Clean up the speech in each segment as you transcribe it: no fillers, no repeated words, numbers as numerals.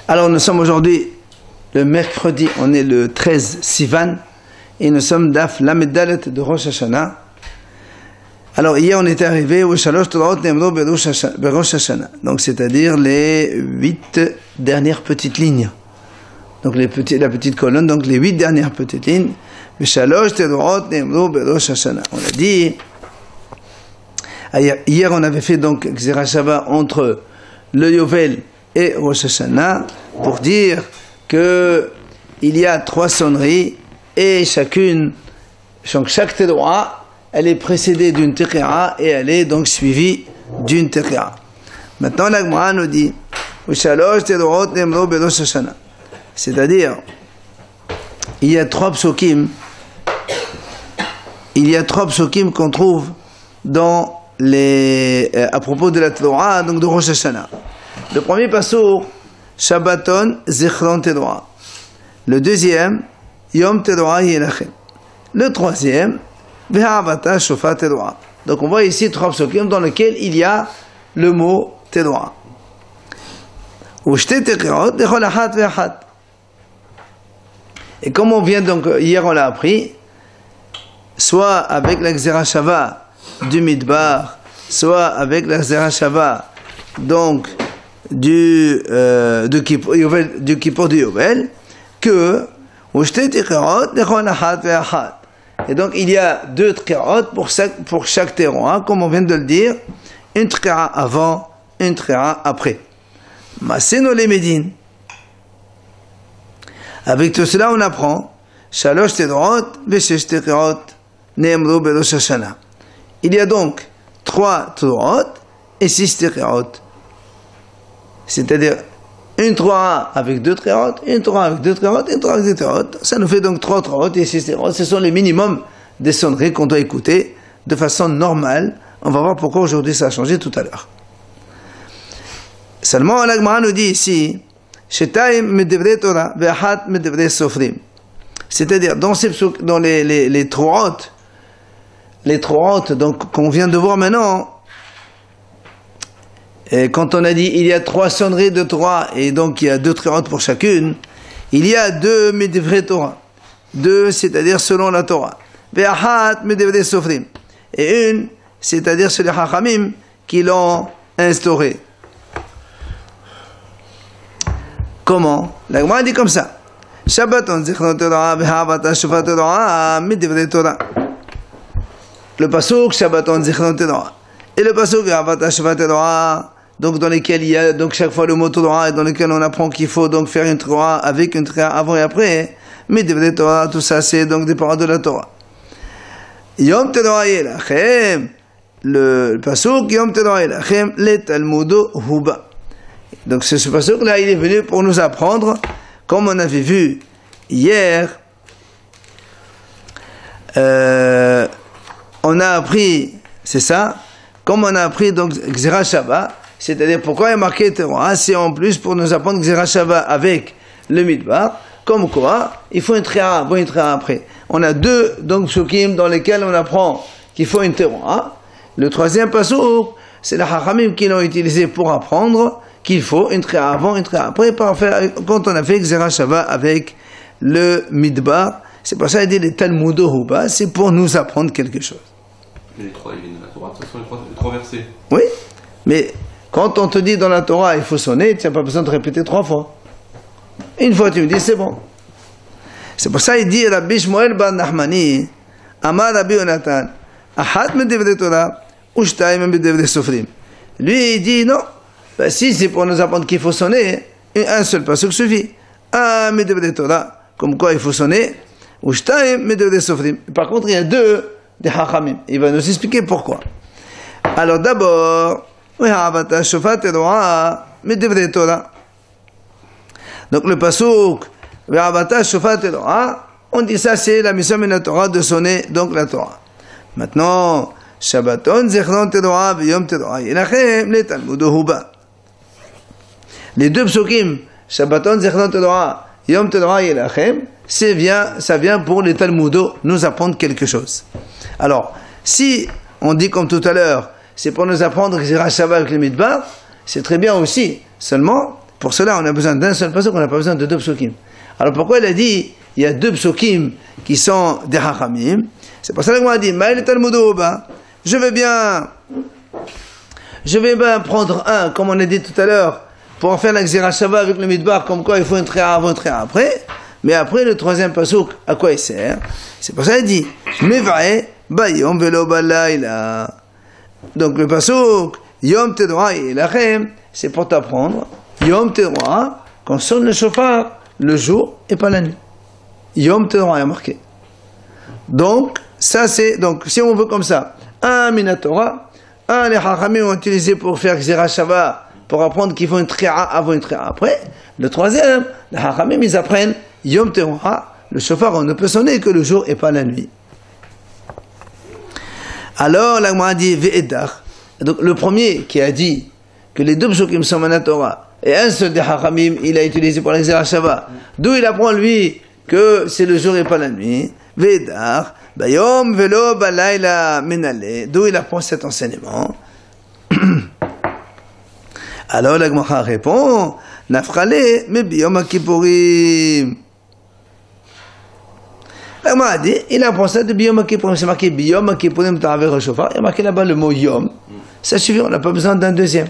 Alors nous sommes aujourd'hui le mercredi, on est le 13 Sivan et nous sommes d'Af Lamed Dalet de Rosh Hashanah. Alors hier on était arrivé au Shalosh Torot Nemro Berosh Hashanah, donc c'est-à-dire les 8 dernières petites lignes. Donc la petite colonne, donc les 8 dernières petites lignes. Shalosh Torot Nemro Berosh Hashanah. On a dit hier on avait fait donc Gzera Shava entre le Yovel et Rosh Hashanah pour dire que il y a 3 sonneries et chaque Teroa elle est précédée d'une Teki'a et elle est donc suivie d'une Teki'a. Maintenant la Gemara nous dit c'est-à-dire il y a 3 psukim qu'on trouve dans à propos de la Torah, donc de Rosh Hashanah. Le premier passour, Shabbaton Zichron Tedoa. Le deuxième, Yom Tedoa Yelachem. Le troisième, Ve'avata Shofat Tedoa. Donc on voit ici 3 psukim dans lesquels il y a le mot Tedoa. Ushte Tekiot Dechol Achat Ve'achat. Et comme on vient donc, hier on l'a appris, soit avec la Gzera Shava du Midbar, soit avec la Gzera Shava donc du Kippour du Yovel, que et donc il y a 2 Tkerot pour chaque Teroa, comme on vient de le dire, une Tkera avant, une Tkera après. Maseno les Médines. Avec tout cela on apprend Shalosh Teroot Veshesh Tekerot Neemru Berosh Hashanah. Il y a donc 3 Teroot et 6 Tekerot. C'est-à-dire une Torah avec 2 Tekerot, une Torah avec 2 Tekerot, une Torah avec 2 Tekerot. Ça nous fait donc 3 Tekerot et 6 Tekerot. Ce sont les minimums des sonneries qu'on doit écouter de façon normale. On va voir pourquoi aujourd'hui ça a changé tout à l'heure. Seulement, la Gemara nous dit ici, Shetaim medevre Torah ve'achat medevre sofrim. C'est-à-dire dans les Torahot, donc qu'on vient de voir maintenant. Et quand on a dit il y a 3 sonneries de Torah et donc il y a 2 Tekerot pour chacune, il y a 2 medevre Torah, 2 c'est-à-dire selon la Torah, ve'achat medevre sofrim, et une c'est-à-dire sur les Chachamim qui l'ont instauré. Comment? La Gemara dit comme ça. Shabbaton zichron Torah ve'havata shofat Torah medevre Torah. Le pasuk Shabbaton zichron Torah et le pasuk ve'havata shofat Torah, donc dans lesquels il y a donc chaque fois le mot Torah et dans lesquels on apprend qu'il faut donc faire une Torah avec une Torah avant et après, mais devrait Torah, tout ça c'est donc des paroles de la Torah. Yom Tedoa Yelachem, le pasuk Yom Tedoa Yelachem, le Talmudo Huba. Donc ce pasuk là il est venu pour nous apprendre, comme on avait vu hier, on a appris, c'est ça, comme on a appris donc Gzera Shava, c'est-à-dire pourquoi il y a marqué Torah, c'est en plus pour nous apprendre Gzera Shava avec le Midbar, comme quoi il faut une Tréa avant, une Tréa après. On a 2 donc psukim dans lesquels on apprend qu'il faut une Torah. Le troisième pasuk, c'est la Chachamim qui l'ont utilisé pour apprendre qu'il faut une Tréa avant, une Tréa après, quand on a fait Gzera Shava avec le Midbar. C'est pour ça qu'il dit les Talmudo Huba, c'est pour nous apprendre quelque chose. Mais les 3 ils viennent de la Torah, ce sont les 3 versets. Oui, mais quand on te dit dans la Torah il faut sonner, tu n'as pas besoin de répéter 3 fois. Une fois tu me dis c'est bon. C'est pour ça qu'il dit Rabbi Shmuel bar Nachmani, Amar Rabbi Yonatan, Achat medevre Torah, Ushtaim medevre Sofrim. Lui il dit non, ben, si c'est pour nous apprendre qu'il faut sonner, un seul pasuk suffit. Un medevre Torah, comme quoi il faut sonner, Ushtaim medevre Sofrim. Par contre il y a 2 des Chachamim. Il va nous expliquer pourquoi. Alors d'abord, Ve'havata shofat Torah medevre Torah. Donc le pasuk Ve'havata shofat Torah, on dit ça c'est la mission de la Torah de sonner donc la Torah. Maintenant, Shabbaton zichron Torah ve'yom Torah yelachem le Talmudo Huba. Les 2 psukim Shabbaton zichron Torah Yom Torah Yelachem, ça vient pour les Talmudo nous apprendre quelque chose. Alors, si on dit comme tout à l'heure, c'est pour nous apprendre Gzera Shava avec le Midbar, c'est très bien aussi. Seulement, pour cela, on a besoin d'un seul pasuk, on n'a pas besoin de deux psukim. Alors pourquoi il a dit, il y a deux psukim qui sont des hachamim? C'est pour cela qu'on a dit, Ma'il Talmudo, je vais bien prendre un, comme on a dit tout à l'heure, pour en faire la Xera Shava avec le Midbar, comme quoi il faut une tréa avant, une tréa après. Mais après, le troisième pasuk, à quoi il sert? C'est pour ça qu'il dit, Mevae, Bayom Velo Balayla. Donc le pasuk, Yom Tedora Ilachem, c'est pour t'apprendre, Yom Tedora, quand sonne le shofar, le jour et pas la nuit. Yom Tedora est marqué. Donc, ça c'est, donc si on veut comme ça, un Minatora, un les Hachamim ont utilisé pour faire Xera Shava, pour apprendre qu'il faut une tréa avant, une tréa après. Le troisième, les Hachamim, ils apprennent Yom Tedora, le shofar, on ne peut sonner que le jour et pas la nuit. Alors, la Gemara dit Ve'edach. Donc, le premier qui a dit que les deux psukim sont Minatora, et un seul des Hachamim, il a utilisé pour la Xera Shava, d'où il apprend lui que c'est le jour et pas la nuit. Ve'edach, Bayom Velo Balayla Minale, d'où il apprend cet enseignement. Alors la Gemara répond, Nafrale, mais Biyom Kippourim. La Gemara dit, il apprend ça de Biyom Kippourim. C'est marqué Biyom Kippourim Ta'aver HaShofar. Il y a marqué là-bas le mot Yom. Ça suffit, on n'a pas besoin d'un deuxième.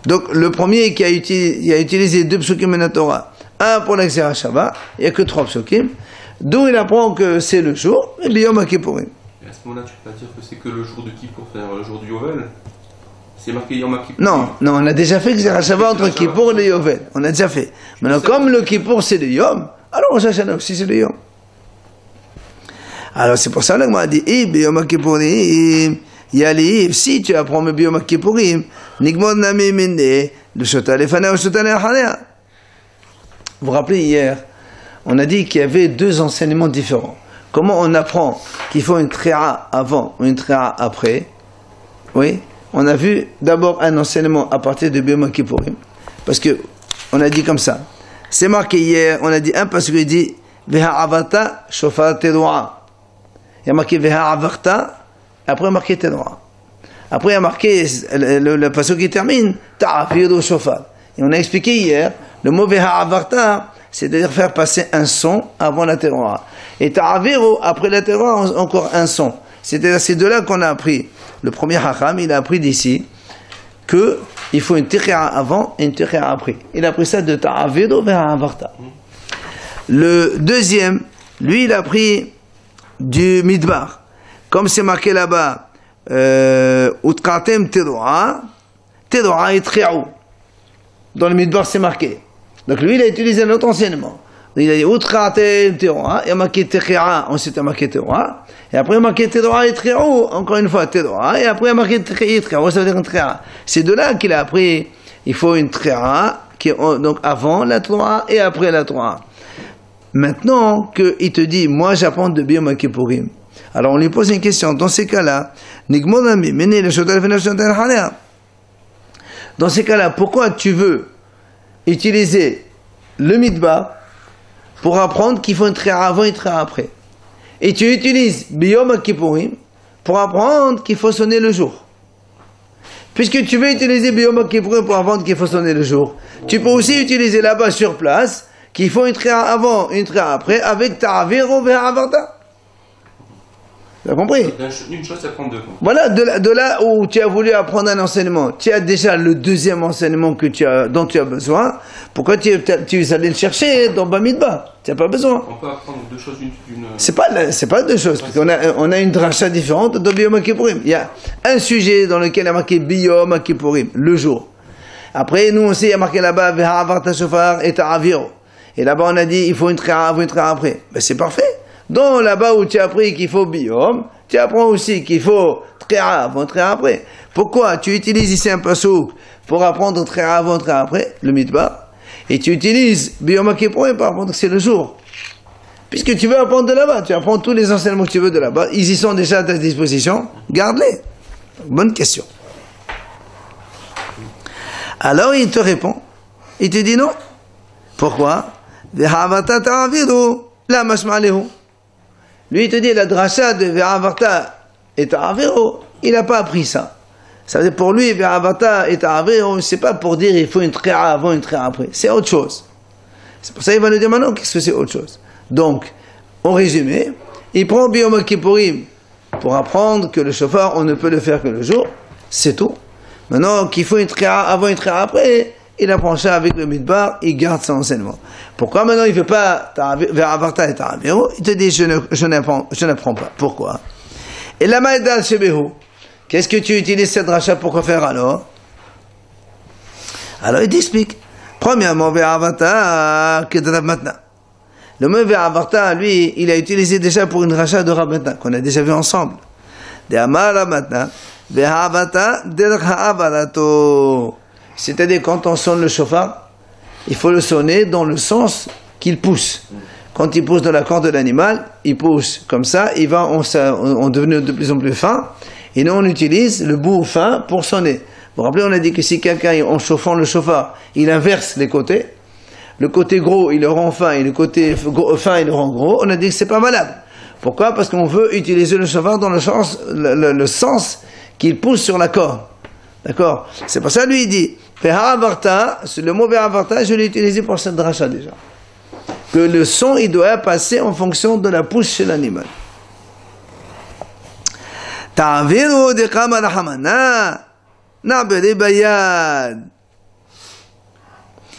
Donc le premier qui a utilisé deux psukim de la Torah, un pour la Xera Shava, il n'y a que trois psukim, d'où il apprend que c'est le jour, et Biyom Kippourim. Et à ce moment-là, tu peux pas dire que c'est que le jour de Kippour, c'est-à-dire le jour du Yovel. C'est marqué Yom Kippour. Non, on a déjà fait Xera Shava entre Kippour et le Yovel. On a déjà fait. Maintenant, comme le Kippour c'est le Yom, alors Rosh Hashanah aussi c'est le Yom. Alors c'est pour ça que moi dit, Biyom Kippourim, Yaliv, si tu apprends le Biyom Kippourim, Nigmod Nami Minde, le Shota Lefana ou Shota Leachanea. Vous vous rappelez hier, on a dit qu'il y avait deux enseignements différents. Comment on apprend qu'il faut une tréa avant ou une tréa après? Oui. On a vu d'abord un enseignement à partir de Biyom Kippourim, parce que on a dit comme ça. C'est marqué hier, on a dit un parce qu'il dit Veha'avata shofar tedoa. Il y a marqué Veha'avarta, après il y a marqué tedoa. Après il y a marqué le passage qui termine Ta'afiru shofar. Et on a expliqué hier, le mot Veha'avarta, c'est-à-dire faire passer un son avant la tedoa. Et Ta'afiru, après la tedoa, encore un son. C'est-à-dire c'est de là qu'on a appris. Le premier Hacham, il a appris d'ici qu'il faut une tiri'a avant et une tiri'a après. Il a appris ça de Ta'aviru vers Avarta. Le deuxième, lui, il a appris du Midbar. Comme c'est marqué là-bas, Utkatem Tedoa, Tedoa et Tri'ou. Dans le Midbar, c'est marqué. Donc lui, il a utilisé un autre enseignement. Il a dit Utkatem Tedoa, il a marqué Tedoa, ensuite il a marqué Tedoa. Et après, il y a marqué Tedoa et Tri'ou, encore une fois, Tedoa, et après, il y a marqué Tri'ou, ça veut dire une Tri'a. C'est de là qu'il a appris, il faut une Tri'a, donc avant la Torah et après la Torah. Maintenant qu'il te dit, moi j'apprends de Biyom Kippourim, alors on lui pose une question, dans ces cas-là, dans ces cas-là, pourquoi tu veux utiliser le Midbar pour apprendre qu'il faut une Tri'a avant et une Tri'a après? Et tu utilises Biyom Kippourim pour apprendre qu'il faut sonner le jour. Puisque tu veux utiliser Biyom Kippourim pour apprendre qu'il faut sonner le jour, tu peux aussi utiliser là-bas sur place qu'il faut une tréa avant, une tréa après, avec Ta'aviru vers Avarta. Tu as compris? Une chose, ça prend deux. Voilà, de là où tu as voulu apprendre un enseignement, tu as déjà le deuxième enseignement dont tu as besoin. Pourquoi tu es allé le chercher dans Bamidbar? Tu n'as pas besoin. On peut apprendre deux choses d'une... C'est pas deux choses, parce qu'on a une dracha différente de Biyom Kippourim. Il y a un sujet dans lequel il y a marqué Biyom Kippourim, le jour. Après, nous aussi, il y a marqué là-bas Veha'avarta shofar et Ta'aviru. Et là-bas, on a dit il faut une tréa avant, une tréa après. Ben, c'est parfait. Donc là-bas où tu as appris qu'il faut Biyom, tu apprends aussi qu'il faut tréa avant, tréa après. Pourquoi tu utilises ici un pasuk pour apprendre tréa avant, tréa après, le Midbar, et tu utilises Biyom Kippourim pour apprendre que c'est le jour? Puisque tu veux apprendre de là-bas, tu apprends tous les enseignements que tu veux de là-bas, ils y sont déjà à ta disposition, garde-les. Bonne question. Alors il te répond, il te dit non. Pourquoi? Ve'avarta ta'aviru la mashma'alehu. Lui il te dit la dracha de Ve'avarta et ta'aviru, il n'a pas appris ça. Ça veut dire pour lui, Ve'avata et Ta'aviru, c'est pas pour dire il faut une tréa avant, une tréa après. C'est autre chose. C'est pour ça qu'il va nous dire maintenant qu'est-ce que c'est autre chose. Donc, en résumé, il prend Biyom Kippourim pour apprendre que le shofar, on ne peut le faire que le jour. C'est tout. Maintenant, qu'il faut une tréa avant, une tréa après, il apprend ça avec le midbar, il garde son enseignement. Pourquoi maintenant il ne veut pas Ve'avata et Ta'aviru? Il te dit je n'apprends pas. Pourquoi? Et la Maïdal Shebehu. Qu'est-ce que tu utilises cette rachat pour quoi faire alors? Alors il t'explique. Premièrement, Ve'avata Kedrab Matna. Le mot Ve'avata, lui, il a utilisé déjà pour une rachat de Rab Matna, qu'on a déjà vu ensemble. De Amar Rab Matna, Ve'avata Derech Ha'avarato. C'est-à-dire quand on sonne le shofar, il faut le sonner dans le sens qu'il pousse. Quand il pousse dans la corde de l'animal, il pousse comme ça, il va en devenir de plus en plus fin. Et nous, on utilise le bout fin pour sonner. Vous vous rappelez, on a dit que si quelqu'un, en chauffant le chauffard, il inverse les côtés, le côté gros, il le rend fin, et le côté fin, il le rend gros, on a dit que c'est pas valable. Pourquoi? Parce qu'on veut utiliser le chauffard dans le sens qu'il pousse sur la corde. D'accord? C'est pour ça, lui, il dit, Ve'avarta, le mot Ve'avarta, je l'ai utilisé pour cette dracha déjà. Que le son, il doit passer en fonction de la pousse chez l'animal. Ta'aviru de kama rahamana, na'beri bayad.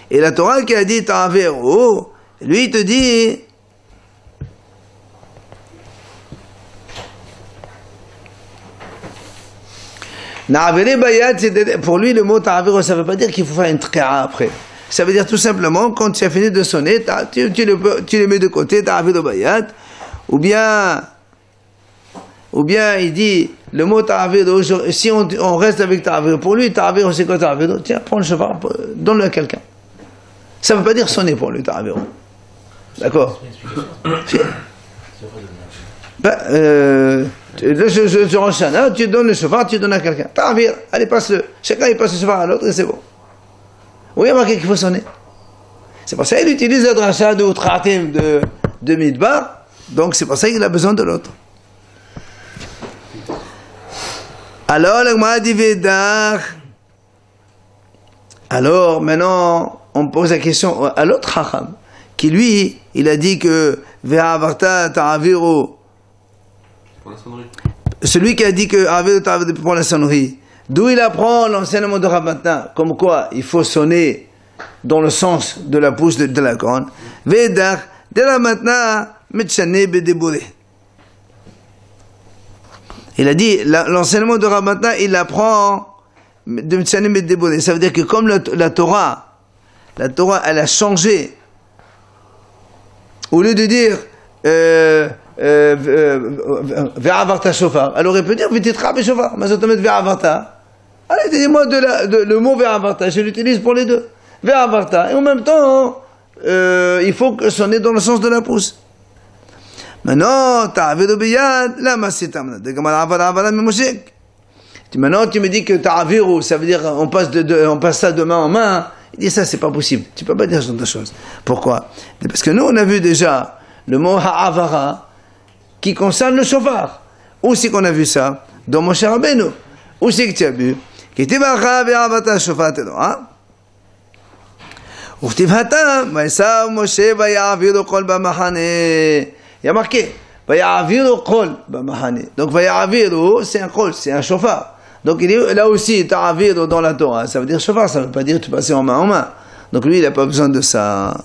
Et la Torah qui a dit Ta'aviru, lui il te dit, na'beri bayad, pour lui le mot Ta'aviru, ça ne veut pas dire qu'il faut faire une tréa après. Ça veut dire tout simplement, quand tu as fini de sonner, tu les mets de côté, Ta'aviru bayad, ou bien il dit, le mot Ta'aviru, si on reste avec Ta'aviru, pour lui, Ta'aviru, c'est quoi Ta'aviru? Tiens, prends le shofar, donne-le à quelqu'un. Ça ne veut pas dire sonner pour lui, Ta'aviru. D'accord? Je enchaîne, tu donnes le shofar, tu donnes à quelqu'un. Ta'aviru, allez, passe-le. Chacun, il passe le shofar à l'autre et c'est bon. Oui, il y a marqué qu'il faut sonner. C'est pour ça qu'il utilise le drachat de Utratim de Midbar, donc c'est pour ça qu'il a besoin de l'autre. Alors, l'Agma dit Vedach. Alors, maintenant, on pose la question à l'autre Chacham, qui lui, il a dit que Ve'avarta Ta'aviru. Pour la sonnerie. Celui qui a dit que Ta'aviru Ta'aviru pour la sonnerie, d'où il apprend l'enseignement de Rab Matna, comme quoi il faut sonner dans le sens de la pousse de la corne. Vedach, de Rab Matna, Metchane Bedebouré. Il a dit, l'enseignement de Rab Matna, il apprend de Metchanim et Débodé. Ça veut dire que comme la Torah, elle a changé. Au lieu de dire, Ve'avarta shofar, elle aurait pu dire, V'titra b'shofar. Mais ça te met Ve'avarta. Allez, dis-moi le mot Ve'avarta, je l'utilise pour les deux. Ve'avarta. Et en même temps, il faut sonner dans le sens de la pousse. Maintenant, Ta'aviru biyad, la masitamna. Maintenant, tu me dis que Ta'aviru, ça veut dire on passe ça de main en main. Il dit ça, c'est pas possible. Tu peux pas dire ce genre de choses. Pourquoi? Parce que nous, on a vu déjà le mot Ha'avara qui concerne le shofar. Où c'est qu'on a vu ça? Dans Moshe Rabbeinu. Où c'est que tu as vu? Qui tivacha ve'avata shofar tedoa. Uchtivhata, ma'esav Moshe va'yaviru kol b'machane. Il y a marqué, Vayaviru Kol Bamahane. Donc Vayaviru, c'est un Kol, c'est un chauffard. Donc il est là aussi, Ta'aviru dans la Torah, ça veut dire chauffard, ça ne veut pas dire tu passes en main en main. Donc lui, il n'a pas besoin de ça.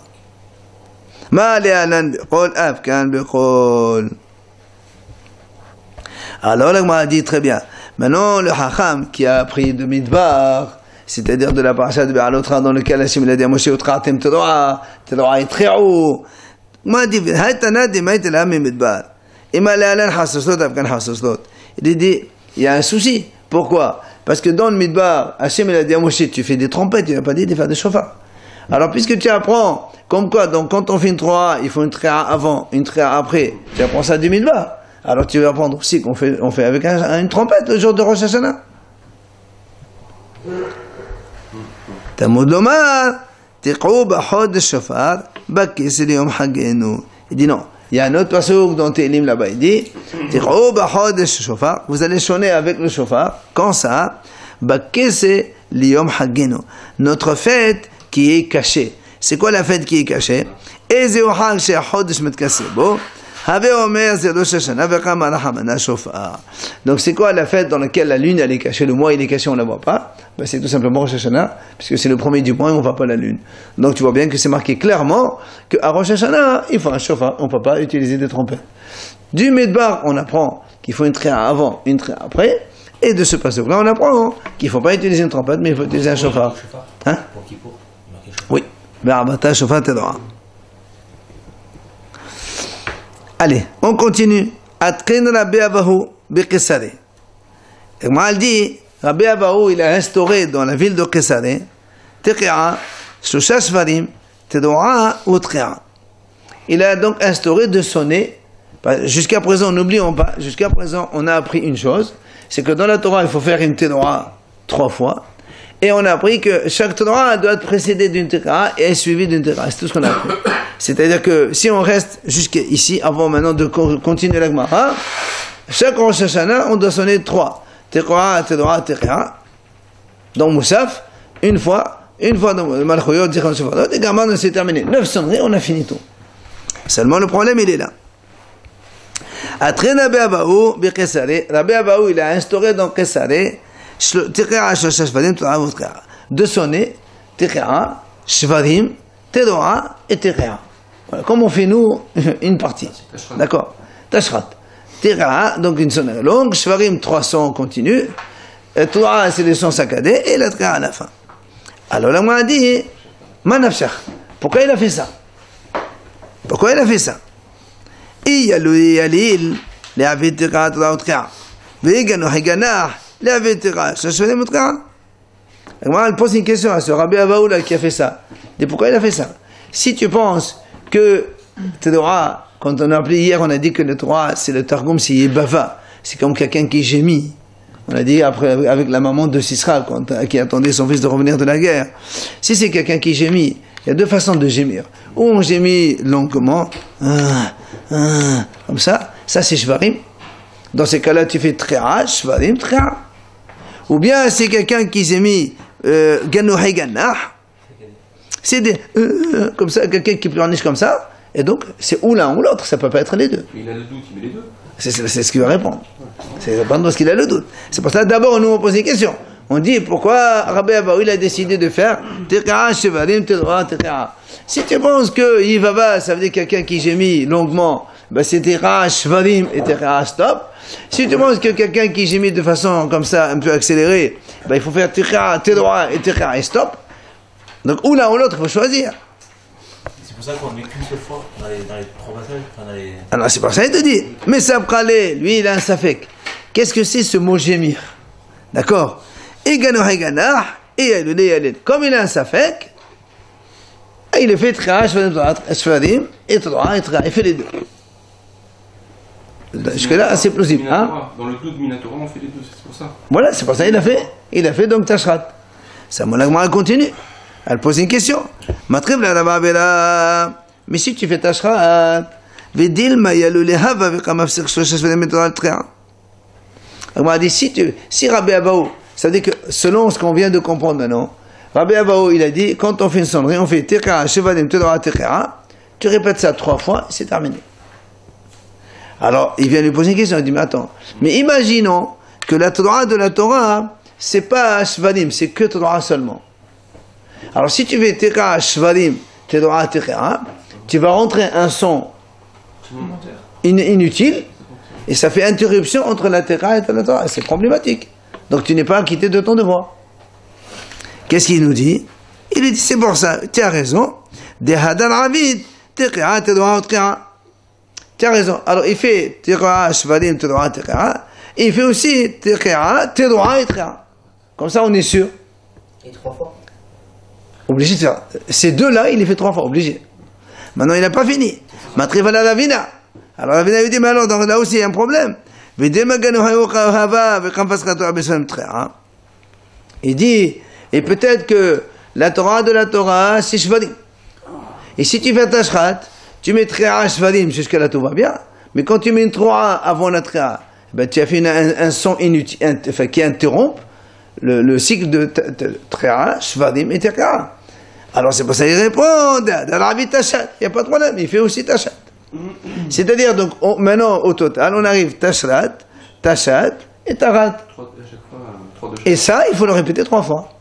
Ma le'anan bi'kol, afkan bi'kol. Alors là, m'a dit très bien. Maintenant, le Hacham qui a appris de Midbar, c'est-à-dire de la parasha de Be'alotra dans lequel Hashem il a dit à Moshe, Utratim Tedoa et Tri'ou. ما دي هاي تنادي ما يتلام من مدبار إما لا لا حسسلوت أفكان حسسلوت il dit il y a un souci pourquoi parce que dans le midbar Hashem il a dit à Moshe tu fais des trompettes il n'a pas dit de faire des chauffards alors puisque tu apprends comme quoi donc quand on fait une tréa il faut une tréa avant une tréa après tu apprends ça du midbar alors tu vas apprendre aussi qu'on fait avec une trompette le jour de Rosh Hashanah Talmud Lomar تقعوا بحوض الشفار بكس اليوم حقينو. Il dit non. Il y a un autre passage dans Télim là-bas. Il dit تقعوا بحوض الشفار. Vous allez sonner avec le shofar. Quand ça? Bakese liyom hagenu. Notre fête qui est cachée. C'est quoi la fête qui est cachée? Ezeu hag she'chodesh metkase bo. Donc c'est quoi la fête dans laquelle la lune elle est cachée, le mois il est caché, on ne la voit pas? Ben, c'est tout simplement Rosh Hashanah, puisque c'est le premier du mois et on ne voit pas la lune. Donc tu vois bien que c'est marqué clairement qu'à Rosh Hashanah, il faut un chauffard, on ne peut pas utiliser des trompettes. Du Midbar, on apprend qu'il faut une tréa avant, une tréa après, et de ce passage-là, on apprend qu'il ne faut pas utiliser une trompette, mais il faut utiliser un chauffard. Hein? Oui. Be'arbata chauffard tedra. Allez, on continue. Atqin Rabbi Abahu Beqesare. Et moi, elle dit, Rabbi Abahu, il a instauré dans la ville de Qesare, Teqia, Shusha Shvarim, Tedoa ou Tqia. Il a donc instauré de sonner. Jusqu'à présent, n'oublions pas, jusqu'à présent, on a appris une chose, c'est que dans la Torah, il faut faire une Tedoa 3 fois. Et on a appris que chaque Tedoa doit être précédé d'une Teqia et suivi d'une Teqia. C'est tout ce qu'on a appris. C'est-à-dire que si on reste jusqu'ici, avant maintenant de continuer la Gemara, chaque Rosh Hashanah, on doit sonner 3. Teqia, Tedoa, Teqia. Donc Moussaf, une fois dans Malchoyot, Zichron Shofadot, et Gamar, c'est terminé. 9 sonneries, on a fini tout. Seulement le problème, il est là. Atren Rabbi Abahu, Beqesare, Rabbi Abahu, il a instauré dans Qesare, Teqia, Shosha Shvarim, Tedoa, Teqia. De sonner, Teqia, Shvarim, Tedoa et Teqia. Voilà, comme on fait nous une partie. D'accord? Tashrat. Teqia, donc une sonnerie longue, Shvarim 300 continue, Tedoa c'est les sons saccadés, et la Teqia à la fin. Alors là, on a dit, Manafshach, pourquoi il a fait ça? Pourquoi il a fait ça? Iyalou yalil, les avis Teqia, Tedoa, Teqia. Vegano Higanah, les avis Teqia, Shashvarim, Teqia. Elle pose une question à ce Rabbi Abahu là qui a fait ça. Et pourquoi il a fait ça? Si tu penses que Tedoa, quand on a appelé hier, on a dit que le Torah, c'est le Targum, c'est Yebava. C'est comme quelqu'un qui gémit. On a dit après, avec la maman de Sisra, qui attendait son fils de revenir de la guerre. Si c'est quelqu'un qui gémit, il y a 2 façons de gémir. Ou on gémit longuement, comme ça c'est Shvarim. Dans ces cas-là, tu fais Tréa, Shvarim, Tréa. Ou bien c'est quelqu'un qui gémit Ganohai Ganah. C'est des comme ça, quelqu'un qui pleurniche comme ça, et donc c'est ou l'un ou l'autre, ça peut pas être les deux. Mais il a le doute, il met les deux. C'est ce qu'il va répondre. C'est répondre parce qu'il a le doute. C'est pour ça d'abord nous on pose une question. On dit pourquoi Rabbi Abahu il a décidé de faire Teqia, Shevarim, Tedoa, Teqia. Si tu penses que Yivava, ça veut dire quelqu'un qui gémit longuement, ben c'est Teqia, Shevarim et Teqia, stop. Si tu penses que quelqu'un qui gémit de façon comme ça, un peu accélérée, ben il faut faire Teqia, Tedoa et Teqia et stop. Donc ou l'un ou l'autre, il faut choisir. C'est pour ça qu'on met qu'une seule fois dans les 3 passages. Enfin, Alors c'est pour ça qu'il te dit. Mais Sabkrale, lui il a un safek. Qu'est-ce que c'est ce mot gémir? D'accord? Et Ganohai et Yalul. Comme il a un safek, il fait Tréa, Shvarim, et Tedoa, et Tréa. Il fait les deux. Jusque-là, c'est plausible. Hein? Dans le doute de Minatora, on fait les deux, c'est pour ça. Voilà, c'est pour ça qu'il a fait. Il a fait donc Tashrat. Ça, mon agma, elle continue. Elle pose une question. Matriv la Rabavera. Mais si tu fais Tashrat, Vedil ma Yaluleha va avec un mafsir Shosha Shvarim, et Tedoa, Tréa. Agma a dit si Rabbi Abahu, ça veut dire que selon ce qu'on vient de comprendre maintenant, Rabbi Abahu, il a dit, quand on fait une sonnerie, on fait Teqia, Shevarim, Tedoa, Teqia, tu répètes ça 3 fois, c'est terminé. Alors, il vient lui poser une question, il dit, mais attends, mais imaginons que la Tedoa de la Torah, c'est pas Shevarim, c'est que Tedoa seulement. Alors, si tu fais Teqia, Shevarim, Tedoa, Teqia, tu vas rentrer un son inutile, et ça fait interruption entre la Teqia et la Torah, c'est problématique. Donc tu n'es pas acquitté de ton devoir. Qu'est-ce qu'il nous dit? Il lui dit, c'est pour ça, tu as raison. Tu as raison. Alors il fait Teqia, Shvarim, Tedoa, Teqia, et il fait aussi Teqia, Tedoa et Teqia. Comme ça on est sûr. Et 3 fois. Obligé de faire. Ces deux-là, il les fait 3 fois, obligé. Maintenant il n'a pas fini. Matrivala Ravina. Alors Ravina lui dit, mais alors là aussi il y a un problème. Il dit, et peut-être que la Torah de la Torah, c'est Shvarim. Et si tu fais Tashrat, tu mets Tréa, Shvarim, jusqu'à là tout va bien. Mais quand tu mets une Troa avant la Tréa, ben, tu as fait un son inutile, qui interrompt le cycle de Tréa, Shvarim et Tekra. Alors c'est pour ça qu'il répond, dans la vie Tachat, il n'y a pas de problème, il fait aussi Tachat. C'est-à-dire, donc, maintenant, au total, on arrive Tashrat, Tachat et Tarat. Et ça, il faut le répéter 3 fois.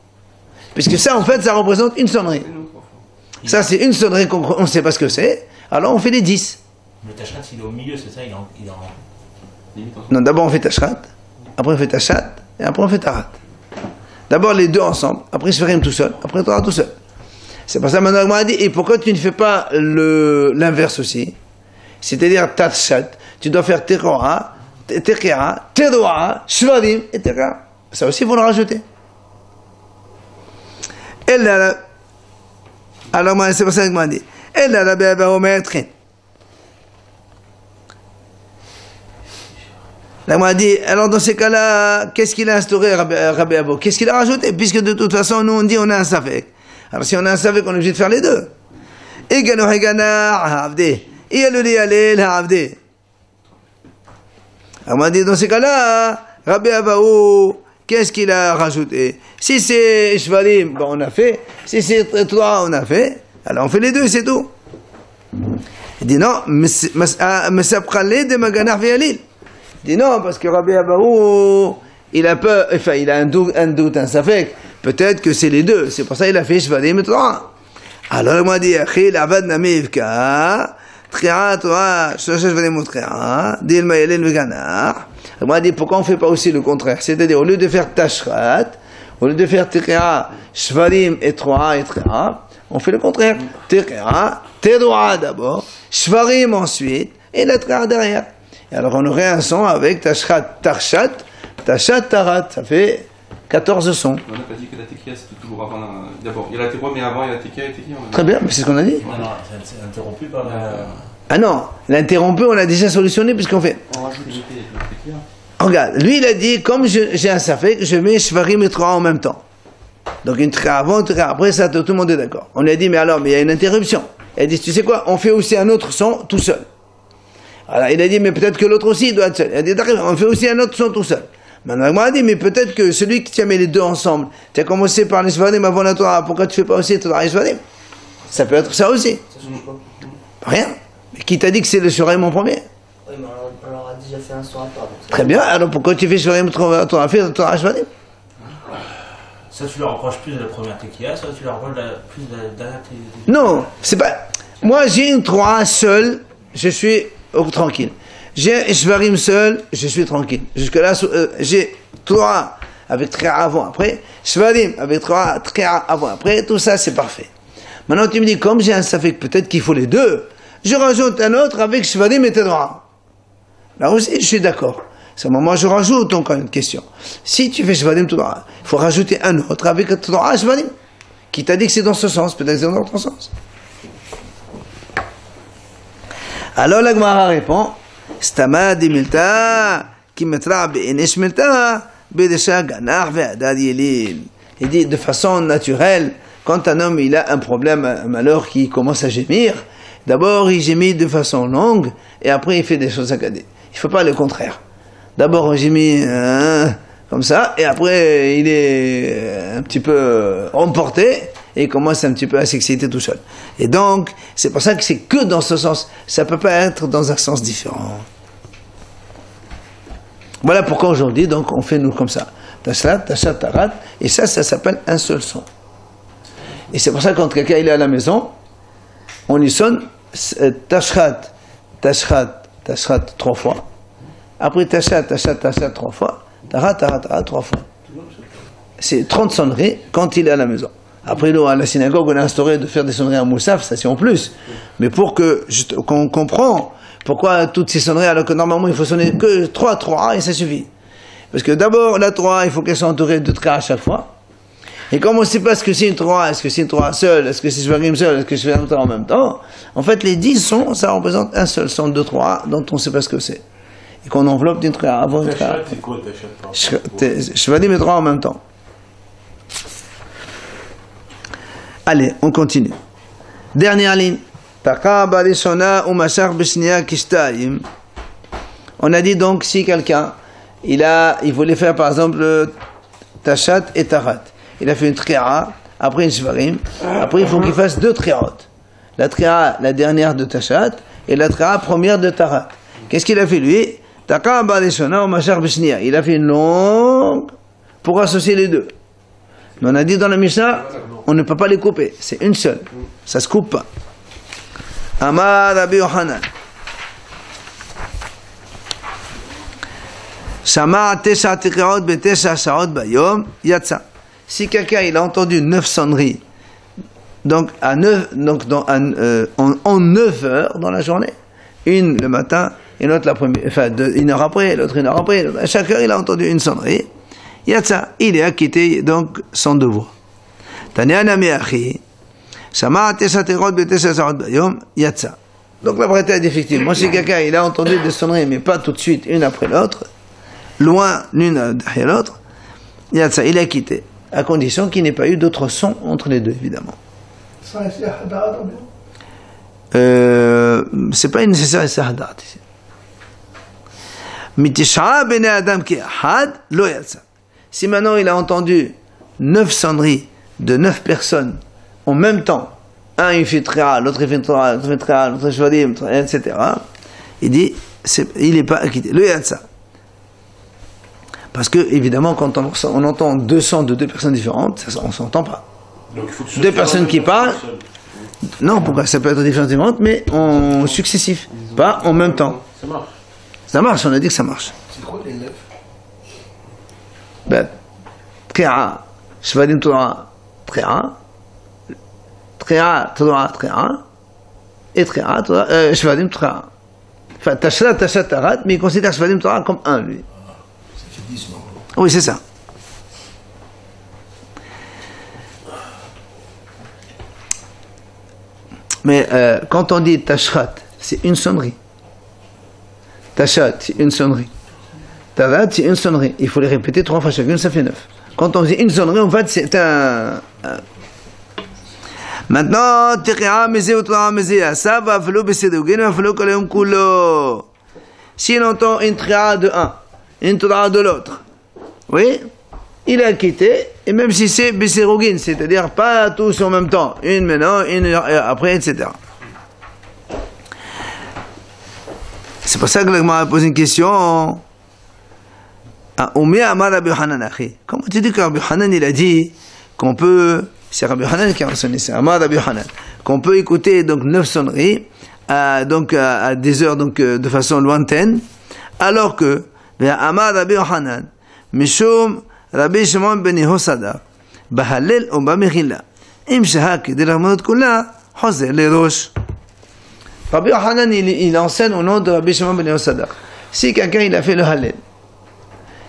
Puisque ça, en fait, ça représente une sonnerie. Ça, c'est une sonnerie qu'on ne sait pas ce que c'est. Alors, on fait les 10. Le Tashrat, il est au milieu, c'est ça, il est en... Non, d'abord, on fait Tashrat, après, on fait Tachat, et après, on fait Tarat. D'abord, les deux ensemble, après, Shvarim tout seul, après, Tarat tout seul. C'est pour ça, maintenant, on m'a dit, et pourquoi tu ne fais pas l'inverse aussi? C'est-à-dire, Tachat, tu dois faire Teroa, Teroa, Shvarim et Tekra. Ça aussi, il faut le rajouter. Alors, c'est pour ça qu'il m'a dit. Là, m'a dit, alors dans ces cas-là, qu'est-ce qu'il a instauré, Rabbi Abo? Qu'est-ce qu'il a rajouté? Puisque de toute façon, nous, on dit, on a un safek. Alors, si on a un safek, on est obligé de faire les deux. Alors, m'a dit, dans ces cas-là, Rabbi Abo, qu'est-ce qu'il a rajouté? Si c'est Shvarim, bon, on a fait. Si c'est toi, on a fait. Alors on fait les deux, c'est tout. Il dit non, il dit non, parce que Rabbi Abaou, il a peur, enfin, il a un doute, un safek. Peut-être que c'est les deux. C'est pour ça qu'il a fait Shvarim et Torah. Alors il m'a dit, Achil, Avad Namivka, Tria, Torah, Shvarim et Tria, Dilma Yelin Veganar. Il m'a dit, pourquoi on ne fait pas aussi le contraire? C'est-à-dire, au lieu de faire Tashrat, au lieu de faire Tria, Shvarim et Torah et Tria, on fait le contraire. Tria, Teroa d'abord, Shvarim ensuite, et la Tria derrière. Et alors on aurait un son avec Tashrat, Tarchat, Tachat, Tarat. Ça fait 14 sons. On n'a pas dit que la Tekia c'était toujours avant. D'abord, il y a la Teroa, mais avant il y a la Tekia et Tekia. Très bien, mais c'est ce qu'on a dit. Non, non, c'est interrompu par la... Ah non, l'interrompu, on l'a déjà solutionné puisqu'on fait. On rajoute la Tekia. Regarde, lui il a dit, comme j'ai un safek, je mets Shvarim et Torah en même temps. Donc une Tria avant, une Tria après, ça tout le monde est d'accord. On lui a dit, mais alors, mais il y a une interruption. Il a dit, tu sais quoi, on fait aussi un autre son tout seul. Alors il a dit, mais peut-être que l'autre aussi il doit être seul. Il a dit, d'accord, on fait aussi un autre son tout seul. Maintenant, il a dit, mais peut-être que celui qui t'a mis les deux ensemble, tu as commencé par les Shvarim avant la Torah, pourquoi tu ne fais pas aussi Torah et Shvarim? Ça peut être ça aussi. Ça change quoi? Rien. Mais qui t'a dit que c'est le Shvarim en premier? Oui, mais on leur a déjà fait un son à part. Très bien, alors pourquoi tu fais Shvarim Torah et Shvarim? Ça, tu leur reproches plus de la première Tekia, ça, tu leur reproches plus de la dernière Tekia. Non, c'est pas. Moi, j'ai une Torah seule, je suis tranquille. J'ai Shvarim seul, je suis tranquille. Jusque-là, j'ai Torah avec Tria avant, après. Shvarim avec Torah, Tria avant, après. Tout ça, c'est parfait. Maintenant, tu me dis, comme j'ai un safek, peut-être qu'il faut les deux. Je rajoute un autre avec Shvarim et Torah. Là aussi, je suis d'accord. C'est moi, je rajoute encore une question. Si tu fais Shvarim Torah, il faut rajouter un autre avec Torah Shvarim. Qui t'a dit que c'est dans ce sens, peut-être que c'est dans l'autre sens. Alors la Gemara répond, Stama dimilta, qui mettra be'enesh milta, be'desha ganach ve'adad yelil. Il dit de façon naturelle, quand un homme il a un problème, un malheur qui commence à gémir, d'abord il gémit de façon longue, et après il fait des choses saccadées. Il ne faut pas le contraire. D'abord on gémit comme ça, et après il est un petit peu emporté, et il commence un petit peu à s'exciter tout seul. Et donc, c'est pour ça que c'est que dans ce sens. Ça ne peut pas être dans un sens différent. Voilà pourquoi aujourd'hui, donc, on fait nous comme ça. Tashrat, Tachat, Tarat, et ça s'appelle un seul son. Et c'est pour ça que quand quelqu'un est à la maison, on lui sonne Tashrat, Tashrat, Tashrat 3 fois. Après Tachat, Tachat, Tachat 3 fois. Tarat, Tarat, Tarat 3 fois. C'est 30 sonneries quand il est à la maison. Après, nous, à la synagogue, on a instauré de faire des sonneries en moussaf, ça c'est en plus. Mais pour qu'on comprend pourquoi toutes ces sonneries, alors que normalement il faut sonner que 3 et ça suffit. Parce que d'abord, la 3, il faut qu'elle soit entourée de 3 à chaque fois. Et comme on ne sait pas ce que c'est une 3, est-ce que c'est une 3 seule, est-ce que c'est Shvarim seul, est-ce que c'est Shvarim en même temps, en fait, les 10 sons, ça représente un seul son de 3 dont on ne sait pas ce que c'est. Et qu'on enveloppe d'une 3 avant une 3. C'est quoi Tachat? Shvarim et 3 en même temps. Allez, on continue. Dernière ligne. On a dit donc, si quelqu'un, il voulait faire par exemple Tashat et Tarat. Il a fait une Tri'a, après une Shvarim, après il faut qu'il fasse 2 Tri'ot. La Tri'a, la dernière de Tashat, et la Tri'a première de Tarat. Qu'est-ce qu'il a fait lui? Il a fait une longue pour associer les deux. Mais on a dit dans la Mishnah, on ne peut pas les couper, c'est une seule, ça se coupe pas. Amar Rabbi Yochanan. Si quelqu'un il a entendu 9 sonneries, donc en 9 heures dans la journée, une le matin, une autre l'après-midi, enfin une heure après, l'autre une heure après, à chaque heure il a entendu une sonnerie, Yatsa, il est acquitté donc son devoir. Tanyana Meachi, Shama Teshaterot Betesha Sarot Bayom, Yatsa. Donc la vérité est effectivement, si quelqu'un il a entendu des sonneries, mais pas tout de suite, une après l'autre, loin l'une derrière l'autre, Yatsa, il est acquitté, à condition qu'il n'ait pas eu d'autres sons entre les deux, évidemment. C'est pas nécessaire ici. Mitisha bene Adam ki ahad lo yatsa. Si maintenant il a entendu 9 sonneries de 9 personnes en même temps, un il fait Tri'a, l'autre il fait Tri'a, l'autre fait Tri'a, l'autre Shvarim, etc. Il dit, il n'est pas acquitté. Le yatsa. Parce que, évidemment, quand on entend 2 sons de 2 personnes différentes, ça, on ne s'entend pas. Donc, il faut que 2 personnes qui parlent. Non, pourquoi? Ça peut être différentes, mais en successif, pas en même temps. Ça marche. Ça marche, on a dit que ça marche. C'est quoi les 9? Ben, Tri'a, Shvarim Torah, Tri'a, Tri'a, Torah, Tri'a, et Tri'a, Shvarim Torah. Enfin, Tashat, Tarat, mais il considère Shvarim Torah comme un, lui. Ça fait 10, non? Oui, c'est ça. Mais quand on dit Tashrat, c'est une sonnerie. Tashat, c'est une sonnerie. Tarat, c'est une sonnerie. Il faut les répéter 3 fois chacune, ça fait 9. Quand on dit une sonnerie, en fait, c'est un... Maintenant, si on entend une tri'a de un, une tri'a de l'autre, oui, il est acquitté, et même si c'est Besserogin, c'est-à-dire pas tous en même temps, une maintenant, une après, etc. C'est pour ça que l'Agma a posé une question. Comment tu dis que Rabbi Hanan il a dit qu'on peut, c'est Rabbi Hanan qui a sonné, c'est Amar Rabbi Hanan, qu'on peut écouter donc 9 sonneries à des heures donc de façon lointaine, alors que Amar Rabbi Hanan Mishum Rabbi Shimon ben Yehoshada Bahalel ou Bamechila Im Shahak de la Mot Kula Hoser le Rosh. Rabbi Hanan il enseigne au nom de Rabbi Shimon ben Yehoshada. Si quelqu'un il a fait le Hallel,